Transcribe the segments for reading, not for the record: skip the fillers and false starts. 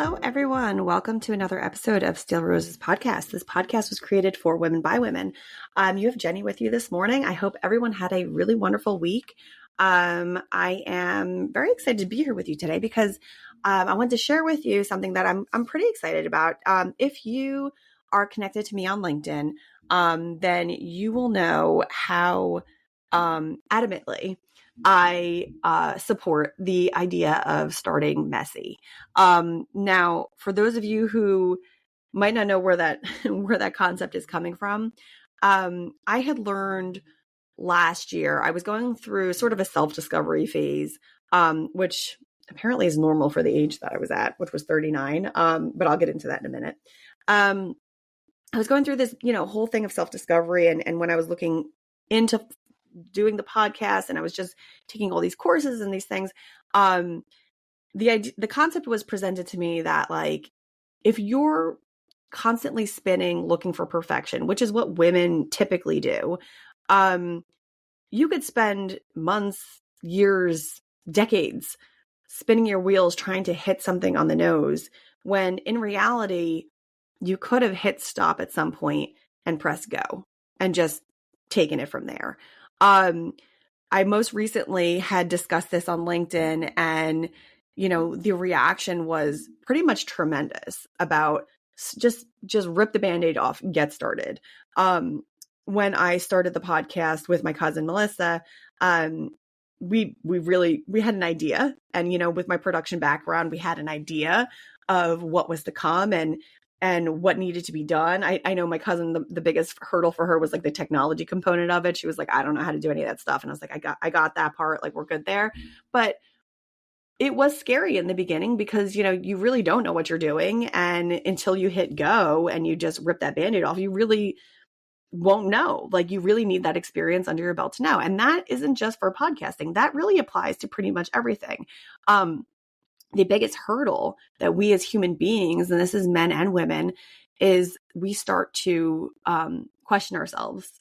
Hello, everyone. Welcome to another episode of Steel Roses podcast. This podcast was created for women by women. You have Jenny with you this morning. I hope everyone had a really wonderful week. I am very excited to be here with you today because I want to share with you something that I'm pretty excited about. If you are connected to me on LinkedIn, then you will know how adamantly I support the idea of starting messy. Now, for those of you who might not know where that where that concept is coming from, I had learned last year. I was going through sort of a self-discovery phase, which apparently is normal for the age that I was at, which was 39. But I'll get into that in a minute. I was going through this, whole thing of self-discovery, and when I was looking into doing the podcast and I was just taking all these courses and these things, the concept was presented to me that, like, if you're constantly spinning looking for perfection, which is what women typically do, you could spend months, years, decades spinning your wheels trying to hit something on the nose, when in reality you could have hit stop at some point and pressed go and just taken it from there. I most recently had discussed this on LinkedIn, and, the reaction was pretty much tremendous about just rip the Band-Aid off, get started. When I started the podcast with my cousin, Melissa, we had an idea, and, with my production background, we had an idea of what was to come and what needed to be done. I know my cousin, the biggest hurdle for her was like the technology component of it. She was like, I don't know how to do any of that stuff. And I was like, I got that part. Like, we're good there. But it was scary in the beginning because, you really don't know what you're doing. And until you hit go and you just rip that Band-Aid off, you really won't know. Like, you really need that experience under your belt to know. And that isn't just for podcasting. That really applies to pretty much everything. The biggest hurdle that we as human beings, and this is men and women, is we start to question ourselves,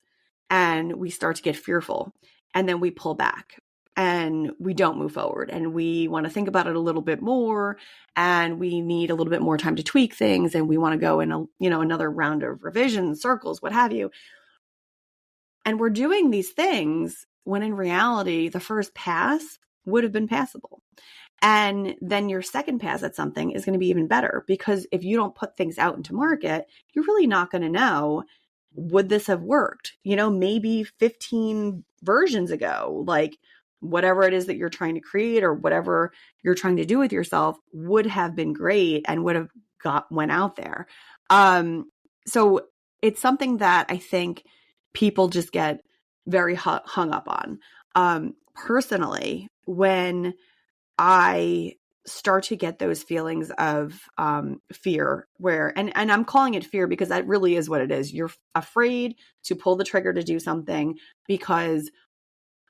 and we start to get fearful, and then we pull back and we don't move forward, and we want to think about it a little bit more, and we need a little bit more time to tweak things, and we want to go in another round of revisions, circles, what have you. And we're doing these things when in reality the first pass would have been passable. And then your second pass at something is going to be even better, because if you don't put things out into market, you're really not going to know, would this have worked? Maybe 15 versions ago, like whatever it is that you're trying to create or whatever you're trying to do with yourself would have been great and would have went out there. So it's something that I think people just get very hung up on. Personally, when I start to get those feelings of fear, and I'm calling it fear because that really is what it is. You're afraid to pull the trigger to do something because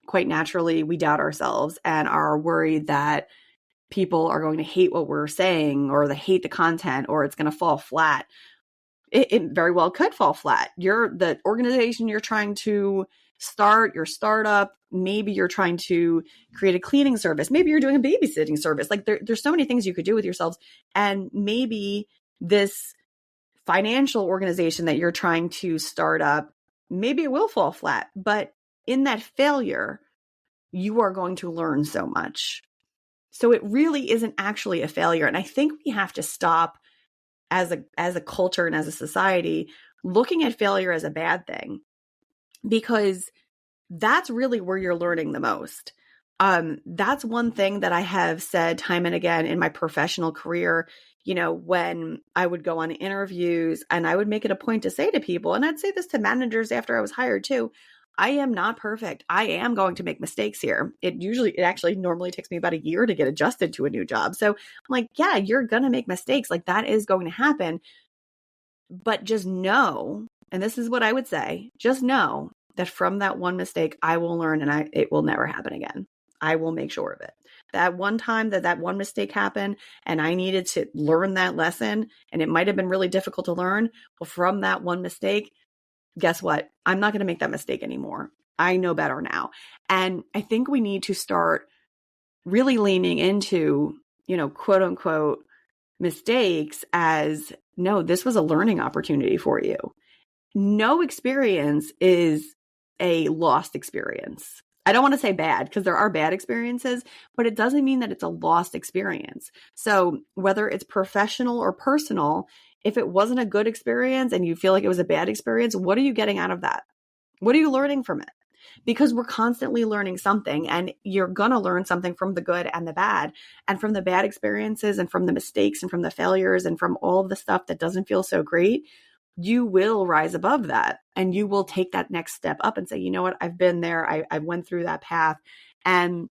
quite naturally we doubt ourselves and are worried that people are going to hate what we're saying, or they hate the content, or it's going to fall flat. It very well could fall flat. The organization you're trying to start, your startup, maybe you're trying to create a cleaning service, maybe you're doing a babysitting service. Like, there's so many things you could do with yourselves. And maybe this financial organization that you're trying to start up, maybe it will fall flat. But in that failure, you are going to learn so much. So it really isn't actually a failure. And I think we have to stop as a culture and as a society looking at failure as a bad thing, because that's really where you're learning the most. That's one thing that I have said time and again in my professional career. When I would go on interviews, and I would make it a point to say to people, and I'd say this to managers after I was hired too, I am not perfect. I am going to make mistakes here. It actually normally takes me about a year to get adjusted to a new job. So I'm like, yeah, you're going to make mistakes. Like, that is going to happen. But just know, and this is what I would say, just know that from that one mistake, I will learn, and it will never happen again. I will make sure of it. That one time that one mistake happened and I needed to learn that lesson, and it might have been really difficult to learn. Well, from that one mistake, guess what? I'm not going to make that mistake anymore. I know better now. And I think we need to start really leaning into, quote unquote, mistakes as, no, this was a learning opportunity for you. No experience is a lost experience. I don't want to say bad because there are bad experiences, but it doesn't mean that it's a lost experience. So whether it's professional or personal, if it wasn't a good experience and you feel like it was a bad experience, what are you getting out of that? What are you learning from it? Because we're constantly learning something, and you're going to learn something from the good and the bad, and from the bad experiences and from the mistakes and from the failures and from all of the stuff that doesn't feel so great. You will rise above that, and you will take that next step up and say, you know what, I've been there. I went through that path, and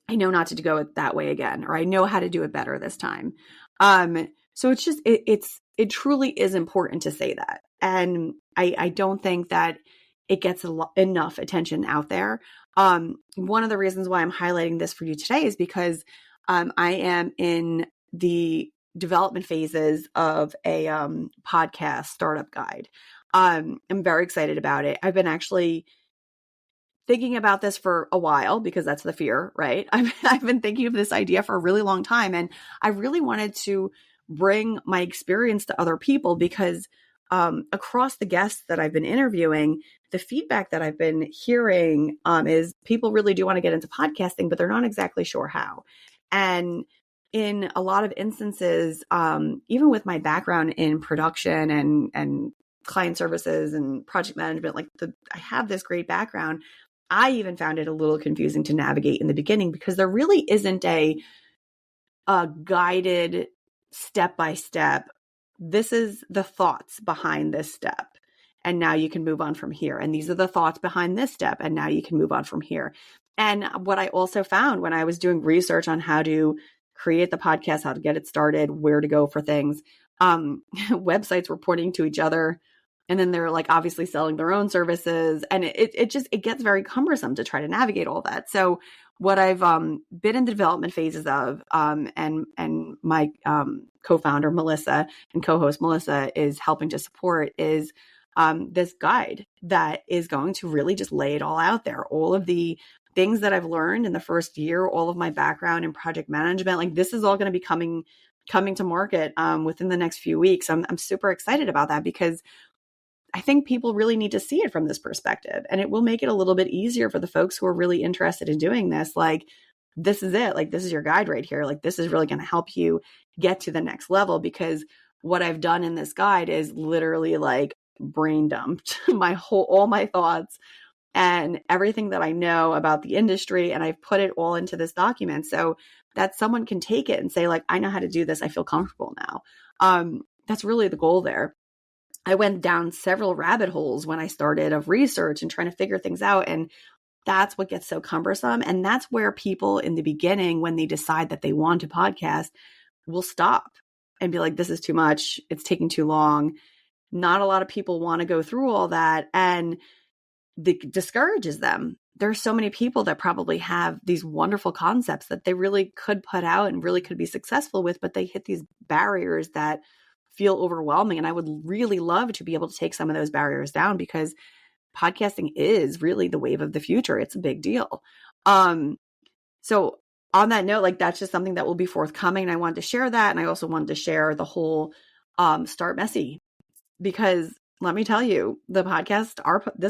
I know not to go it that way again, or I know how to do it better this time. So it's just, it truly is important to say that. And I don't think that it gets enough attention out there. One of the reasons why I'm highlighting this for you today is because I am in the development phases of a podcast startup guide. I'm very excited about it. I've been actually thinking about this for a while because that's the fear, right? I've been thinking of this idea for a really long time, and I really wanted to bring my experience to other people because across the guests that I've been interviewing, the feedback that I've been hearing is people really do want to get into podcasting, but they're not exactly sure how. And in a lot of instances, even with my background in production and client services and project management, I have this great background. I even found it a little confusing to navigate in the beginning because there really isn't a guided step-by-step. This is the thoughts behind this step, and now you can move on from here. And these are the thoughts behind this step, and now you can move on from here. And what I also found when I was doing research on how to create the podcast, how to get it started, where to go for things, websites were pointing to each other. And then they're obviously selling their own services. And it gets very cumbersome to try to navigate all that. So what I've been in the development phases of, and my co-founder, Melissa, and co-host Melissa is helping to support is this guide that is going to really just lay it all out there. All of the things that I've learned in the first year, all of my background in project management, this is all going to be coming to market within the next few weeks. I'm super excited about that because I think people really need to see it from this perspective, and it will make it a little bit easier for the folks who are really interested in doing this. This is it. This is your guide right here. This is really going to help you get to the next level, because what I've done in this guide is literally brain dumped all my thoughts and everything that I know about the industry. And I've put it all into this document so that someone can take it and say, I know how to do this. I feel comfortable now. That's really the goal there. I went down several rabbit holes when I started of research and trying to figure things out. And that's what gets so cumbersome. And that's where people in the beginning, when they decide that they want to podcast, will stop and be like, this is too much. It's taking too long. Not a lot of people want to go through all that. And it discourages them. There's so many people that probably have these wonderful concepts that they really could put out and really could be successful with, but they hit these barriers that feel overwhelming. And I would really love to be able to take some of those barriers down, because podcasting is really the wave of the future. It's a big deal. So on that note, that's just something that will be forthcoming. And I wanted to share that. And I also wanted to share the whole start messy, because let me tell you, this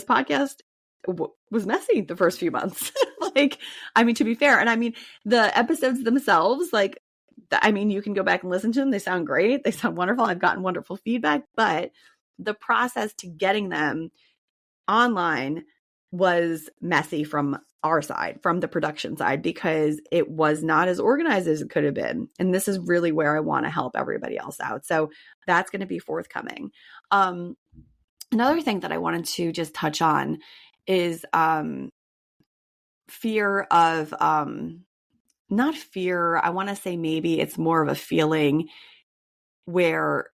podcast was messy the first few months. To be fair. And the episodes themselves, you can go back and listen to them. They sound great. They sound wonderful. I've gotten wonderful feedback, but the process to getting them online was messy from our side, from the production side, because it was not as organized as it could have been. And this is really where I want to help everybody else out. So that's going to be forthcoming. Another thing that I wanted to just touch on is fear of, not fear. I want to say maybe it's more of a feeling where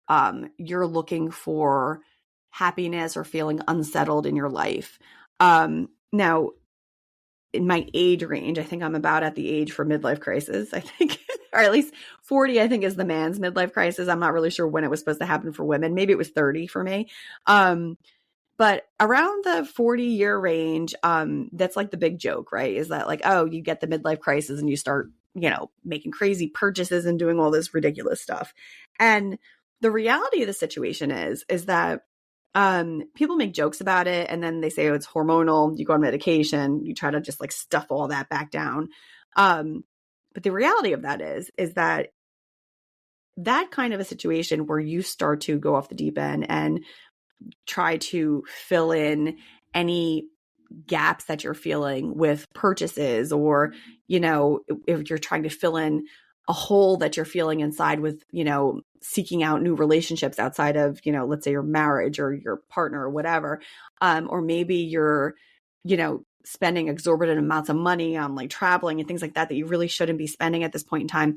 you're looking for happiness or feeling unsettled in your life. Now, in my age range, I think I'm about at the age for midlife crisis, I think, or at least 40, I think, is the man's midlife crisis. I'm not really sure when it was supposed to happen for women. Maybe it was 30 for me. But around the 40-year range, that's the big joke, right? Is that oh, you get the midlife crisis and you start making crazy purchases and doing all this ridiculous stuff. And the reality of the situation is that people make jokes about it, and then they say, oh, it's hormonal. You go on medication, you try to just like stuff all that back down. But the reality of that is that kind of a situation where you start to go off the deep end and try to fill in any gaps that you're feeling with purchases, or, if you're trying to fill in a hole that you're feeling inside with, seeking out new relationships outside of, let's say your marriage or your partner or whatever. Or maybe you're, spending exorbitant amounts of money on like traveling and things like that you really shouldn't be spending at this point in time.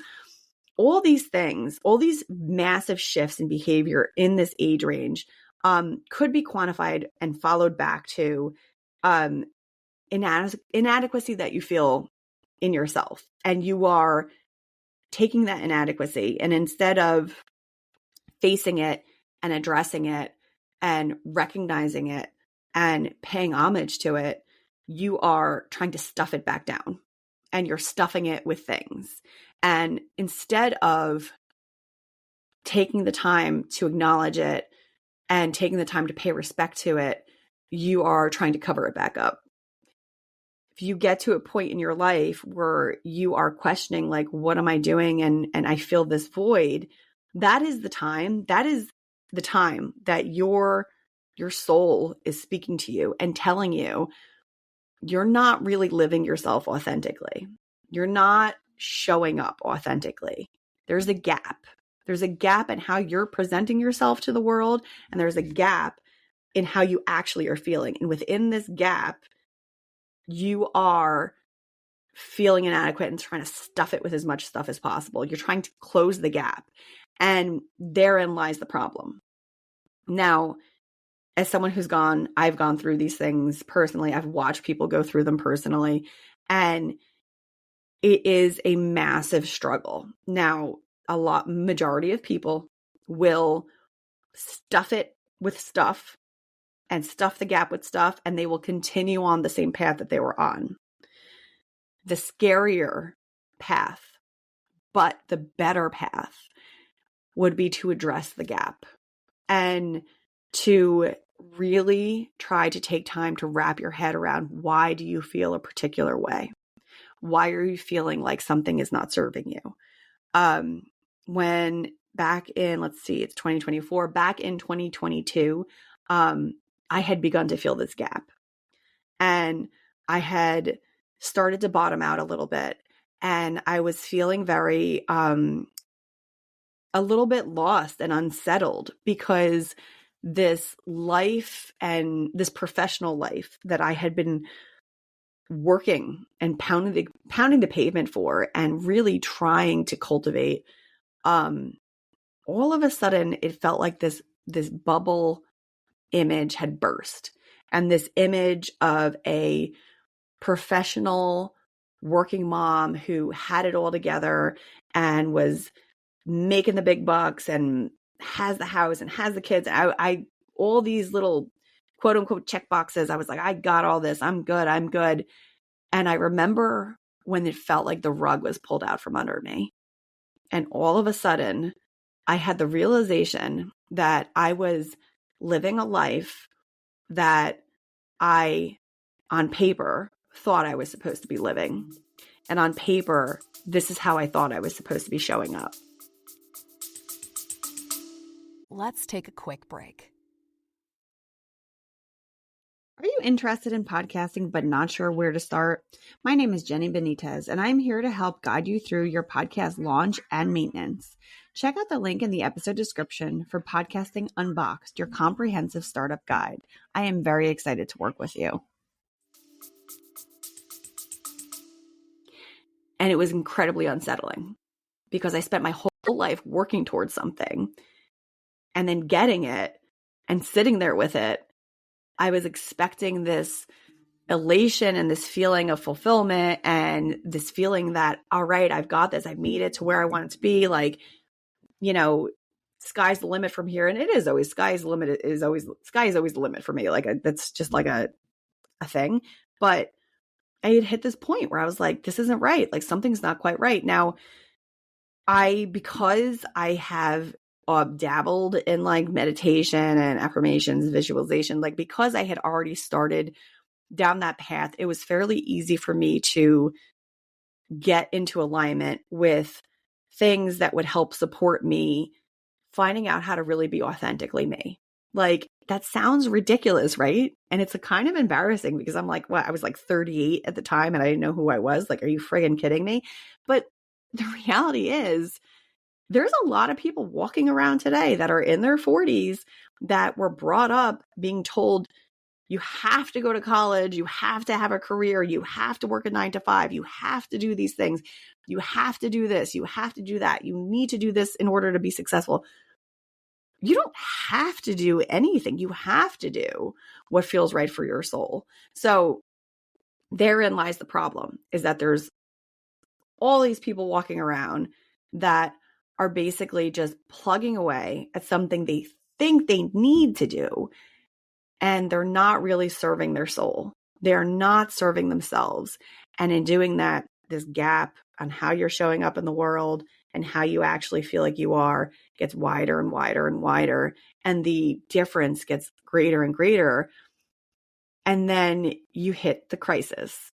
All these things, all these massive shifts in behavior in this age range could be quantified and followed back to inadequacy that you feel in yourself. And you are taking that inadequacy, and instead of facing it and addressing it and recognizing it and paying homage to it, you are trying to stuff it back down, and you're stuffing it with things. And instead of taking the time to acknowledge it and taking the time to pay respect to it, you are trying to cover it back up. If you get to a point in your life where you are questioning, like, what am I doing? And I feel this void, that is the time that your soul is speaking to you and telling you you're not really living yourself authentically. You're not showing up authentically. There's a gap. There's a gap in how you're presenting yourself to the world, and there's a gap in how you actually are feeling. And within this gap, you are feeling inadequate and trying to stuff it with as much stuff as possible. You're trying to close the gap. And therein lies the problem. Now, as someone I've gone through these things personally. I've watched people go through them personally, and it is a massive struggle. Now, majority of people will stuff it with stuff and stuff the gap with stuff, and they will continue on the same path that they were on. The scarier path, but the better path, would be to address the gap and to really try to take time to wrap your head around, why do you feel a particular way? Why are you feeling like something is not serving you? When back in, it's 2024, back in 2022, I had begun to feel this gap, and I had started to bottom out a little bit, and I was feeling very, a little bit lost and unsettled, because this life and this professional life that I had been working and pounding the pavement for and really trying to cultivate, all of a sudden it felt like this bubble image had burst. And this image of a professional working mom who had it all together and was making the big bucks and has the house and has the kids. I all these little quote unquote check boxes. I was like, I got all this. I'm good. And I remember when it felt like the rug was pulled out from under me. And all of a sudden, I had the realization that I was living a life that I, on paper, thought I was supposed to be living. And on paper, this is how I thought I was supposed to be showing up. Let's take a quick break. Are you interested in podcasting but not sure where to start? My name is Jenny Benitez, and I'm here to help guide you through your podcast launch and maintenance. Check out the link in the episode description for Podcasting Unboxed, your comprehensive startup guide. I am very excited to work with you. And it was incredibly unsettling because I spent my whole life working towards something and then getting it and sitting there with it. I was expecting this elation and this feeling of fulfillment and this feeling that, all right, I've got this. I've made it to where I want it to be. Like, sky's the limit from here. And it is always, sky is always the limit for me. Like that's just like a thing. But I had hit this point where I was like, this isn't right. Like something's not quite right. Now, because I have dabbled in like meditation and affirmations, visualization, like because I had already started down that path, it was fairly easy for me to get into alignment with things that would help support me finding out how to really be authentically me. Like that sounds ridiculous, right? And it's a kind of embarrassing because I'm like, what? I was like 38 at the time and I didn't know who I was. Like, are you friggin' kidding me? But the reality is there's a lot of people walking around today that are in their 40s that were brought up being told you have to go to college, you have to have a career, you have to work a 9 to 5, you have to do these things, you have to do this, you have to do that, you need to do this in order to be successful. You don't have to do anything. You have to do what feels right for your soul. So therein lies the problem, is that there's all these people walking around that are basically just plugging away at something they think they need to do, and they're not really serving their soul. They're not serving themselves. And in doing that, this gap on how you're showing up in the world and how you actually feel like you are gets wider and wider and wider. And the difference gets greater and greater. And then you hit the crisis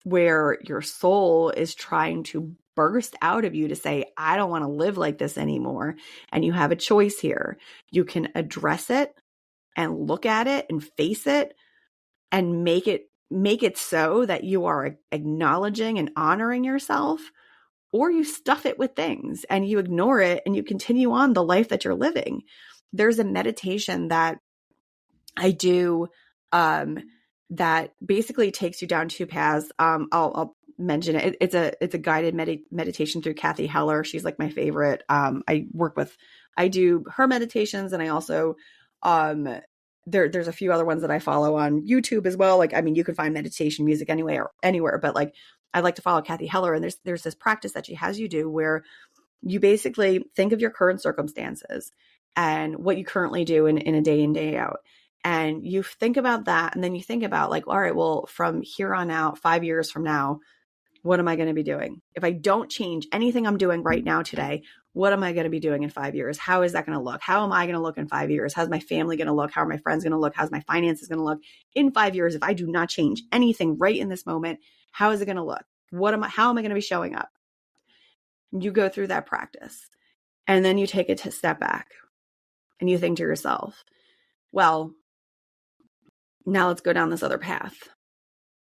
where your soul is trying to burst out of you to say, I don't want to live like this anymore. And you have a choice here. You can address it and look at it and face it and make it so that you are acknowledging and honoring yourself, or you stuff it with things and you ignore it and you continue on the life that you're living. There's a meditation that I do that basically takes you down two paths. I'll mention it. It's a guided meditation through Cathy Heller. She's like my favorite. I do her meditations, and I also there's a few other ones that I follow on YouTube as well. Like, I mean, you can find meditation music anywhere, but like I like to follow Cathy Heller, and there's this practice that she has you do where you basically think of your current circumstances and what you currently do in a day in, day out. And you think about that, and then you think about like, all right, well, from here on out, 5 years from now, what am I going to be doing? If I don't change anything I'm doing right now today, what am I going to be doing in 5 years? How is that going to look? How am I going to look in 5 years? How's my family going to look? How are my friends going to look? How's my finances going to look in 5 years? If I do not change anything right in this moment, how is it going to look? How am I going to be showing up? You go through that practice, and then you take a step back and you think to yourself, well, now let's go down this other path.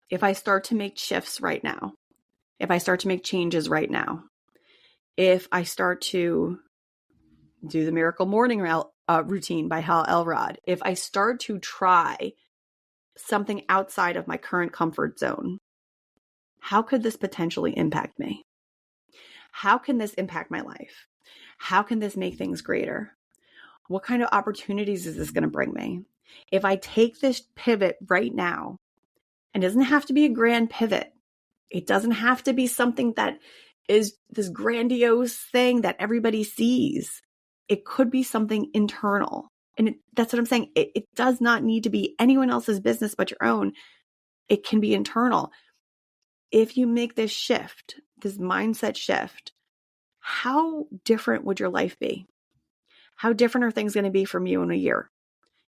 If I start to make shifts right now, if I start to make changes right now, if I start to do the miracle morning routine by Hal Elrod, if I start to try something outside of my current comfort zone, how could this potentially impact me? How can this impact my life? How can this make things greater? What kind of opportunities is this going to bring me? If I take this pivot right now, and it doesn't have to be a grand pivot, it doesn't have to be something that is this grandiose thing that everybody sees. It could be something internal. And that's what I'm saying. It does not need to be anyone else's business but your own. It can be internal. If you make this shift, this mindset shift, how different would your life be? How different are things going to be from you in a year,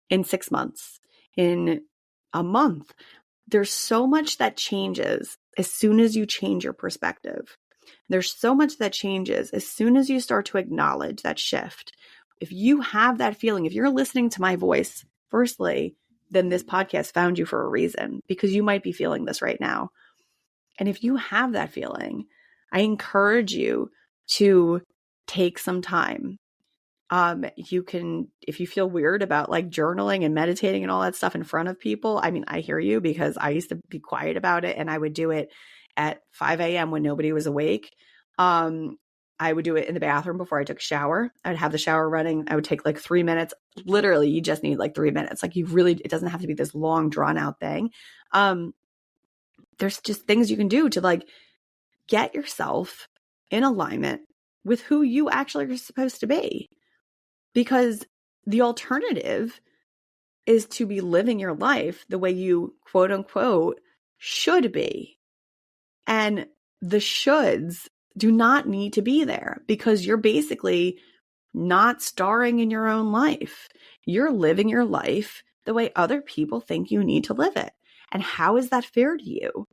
in 6 months, in a month? There's so much that changes as soon as you change your perspective. There's so much that changes as soon as you start to acknowledge that shift. If you have that feeling, if you're listening to my voice, firstly, then this podcast found you for a reason, because you might be feeling this right now. And if you have that feeling, I encourage you to take some time. You can, if you feel weird about like journaling and meditating and all that stuff in front of people, I mean, I hear you, because I used to be quiet about it, and I would do it at 5 a.m. when nobody was awake. I would do it in the bathroom before I took a shower. I'd have the shower running. I would take like 3 minutes. Literally, you just need like 3 minutes. Like it doesn't have to be this long drawn out thing. There's just things you can do to like get yourself in alignment with who you actually are supposed to be. Because the alternative is to be living your life the way you, quote unquote, should be. And the shoulds do not need to be there because you're basically not starring in your own life. You're living your life the way other people think you need to live it. And how is that fair to you?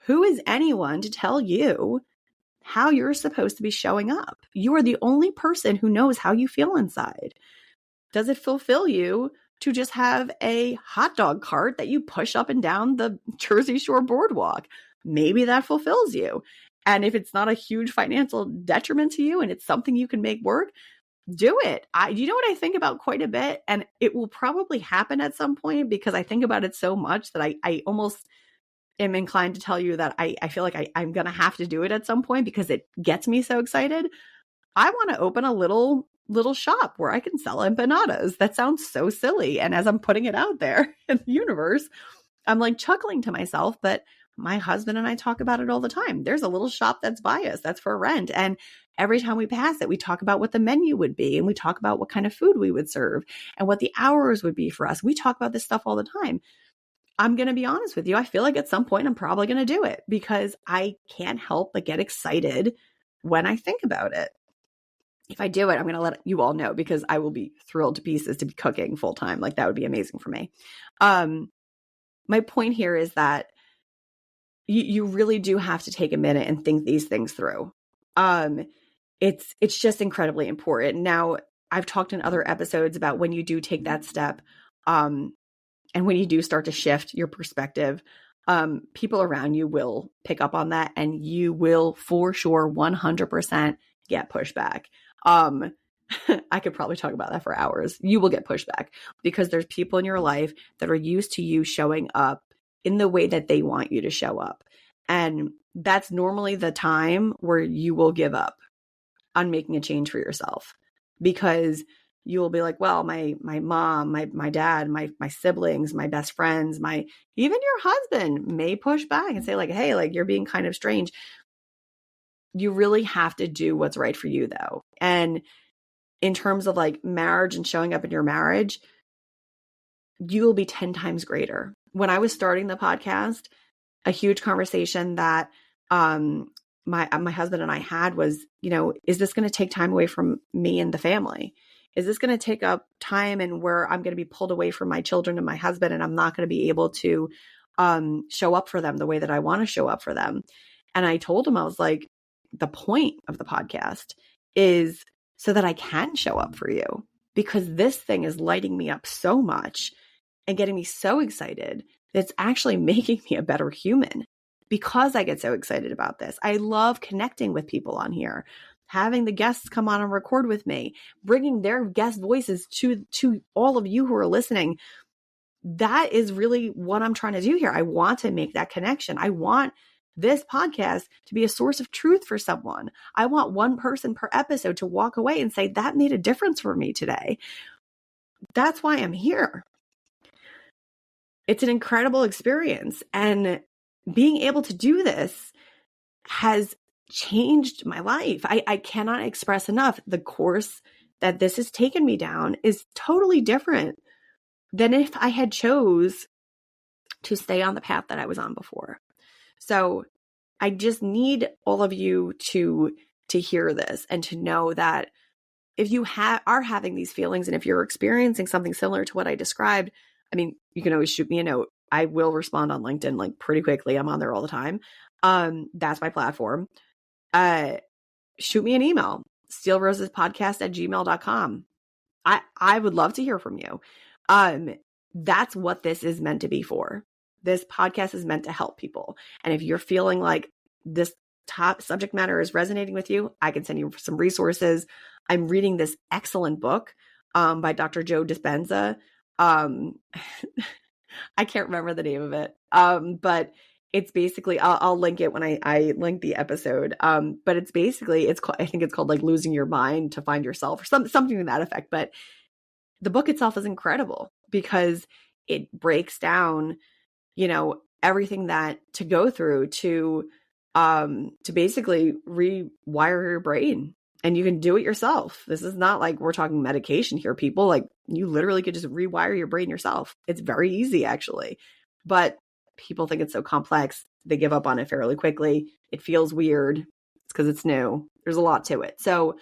Who is anyone to tell you how you're supposed to be showing up? You are the only person who knows how you feel inside. Does it fulfill you to just have a hot dog cart that you push up and down the Jersey Shore boardwalk? Maybe that fulfills you. And if it's not a huge financial detriment to you and it's something you can make work, do it. You know what I think about quite a bit? And it will probably happen at some point because I think about it so much that I almost am inclined to tell you that I feel like I'm going to have to do it at some point because it gets me so excited. I want to open a little shop where I can sell empanadas. That sounds so silly. And as I'm putting it out there in the universe, I'm like chuckling to myself, but my husband and I talk about it all the time. There's a little shop that's by us, that's for rent. And every time we pass it, we talk about what the menu would be and we talk about what kind of food we would serve and what the hours would be for us. We talk about this stuff all the time. I'm going to be honest with you. I feel like at some point I'm probably going to do it because I can't help but get excited when I think about it. If I do it, I'm going to let you all know because I will be thrilled to pieces to be cooking full time. Like that would be amazing for me. My point here is that you really do have to take a minute and think these things through. It's just incredibly important. Now, I've talked in other episodes about when you do take that step, and when you do start to shift your perspective, people around you will pick up on that and you will for sure 100% get pushback. I could probably talk about that for hours. You will get pushback because there's people in your life that are used to you showing up in the way that they want you to show up. And that's normally the time where you will give up on making a change for yourself because you will be like, well, my mom, my dad, my siblings, my best friends, even your husband may push back and say like, hey, like you're being kind of strange. You really have to do what's right for you though. And in terms of like marriage and showing up in your marriage, you will be 10 times greater. When I was starting the podcast, a huge conversation that my husband and I had was, is this going to take time away from me and the family? Is this going to take up time and where I'm going to be pulled away from my children and my husband and I'm not going to be able to show up for them the way that I want to show up for them? And I told him, I was like, the point of the podcast is so that I can show up for you because this thing is lighting me up so much and getting me so excited that it's actually making me a better human because I get so excited about this. I love connecting with people on here, having the guests come on and record with me, bringing their guest voices to all of you who are listening. That is really what I'm trying to do here. I want to make that connection. I want this podcast to be a source of truth for someone. I want one person per episode to walk away and say, that made a difference for me today. That's why I'm here. It's an incredible experience. And being able to do this has changed my life. I cannot express enough. The course that this has taken me down is totally different than if I had chose to stay on the path that I was on before. So I just need all of you to hear this and to know that if you are having these feelings and if you're experiencing something similar to what I described, I mean, you can always shoot me a note. I will respond on LinkedIn like pretty quickly. I'm on there all the time. That's my platform. Shoot me an email, steelrosespodcast@gmail.com. I would love to hear from you. That's what this is meant to be for. This podcast is meant to help people. And if you're feeling like this top subject matter is resonating with you, I can send you some resources. I'm reading this excellent book by Dr. Joe Dispenza. I can't remember the name of it. But it's basically, I'll link it when I link the episode. But it's basically, I think it's called like Losing Your Mind to Find Yourself or something to that effect. But the book itself is incredible because it breaks down, everything that to go through to basically rewire your brain. And you can do it yourself. This is not like we're talking medication here, people. Like you literally could just rewire your brain yourself. It's very easy, actually. But people think it's so complex. they give up on it fairly quickly. It feels weird. It's because it's new. There's a lot to it. So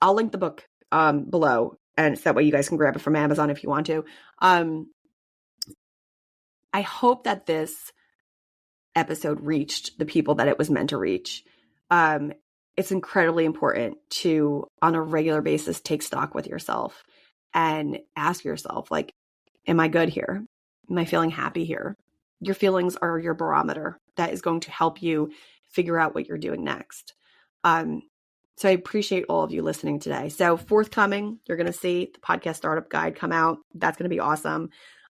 I'll link the book below, and so that way you guys can grab it from Amazon if you want to. I hope that this episode reached the people that it was meant to reach. It's incredibly important to, on a regular basis, take stock with yourself and ask yourself, like, am I good here? Am I feeling happy here? Your feelings are your barometer that is going to help you figure out what you're doing next. So I appreciate all of you listening today. So forthcoming, you're going to see the podcast startup guide come out. That's going to be awesome.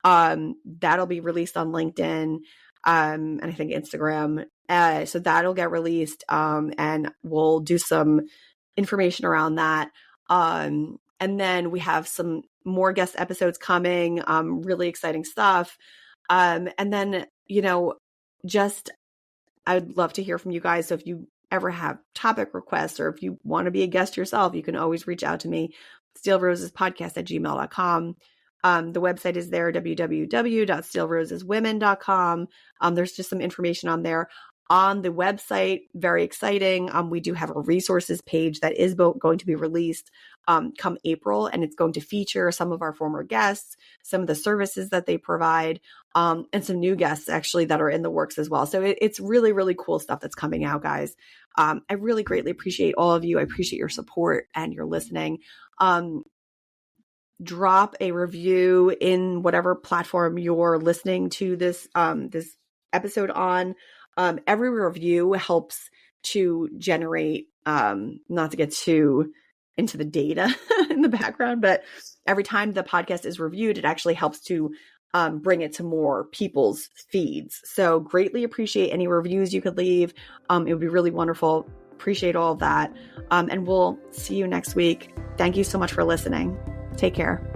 That'll be released on LinkedIn, and I think Instagram. So that'll get released, and we'll do some information around that. And then we have some more guest episodes coming, really exciting stuff. And then, just, I'd love to hear from you guys. So if you ever have topic requests, or if you want to be a guest yourself, you can always reach out to me, steelrosespodcast@gmail.com. The website is there, www.steelroseswomen.com. There's just some information on there. On the website, very exciting. We do have a resources page that is going to be released come April, and it's going to feature some of our former guests, some of the services that they provide, and some new guests actually that are in the works as well. So it's really, really cool stuff that's coming out, guys. I really greatly appreciate all of you. I appreciate your support and your listening. Drop a review in whatever platform you're listening to this this episode on. Every review helps to generate, not to get too into the data in the background, but every time the podcast is reviewed, it actually helps to bring it to more people's feeds. So greatly appreciate any reviews you could leave. It would be really wonderful. Appreciate all of that. And we'll see you next week. Thank you so much for listening. Take care.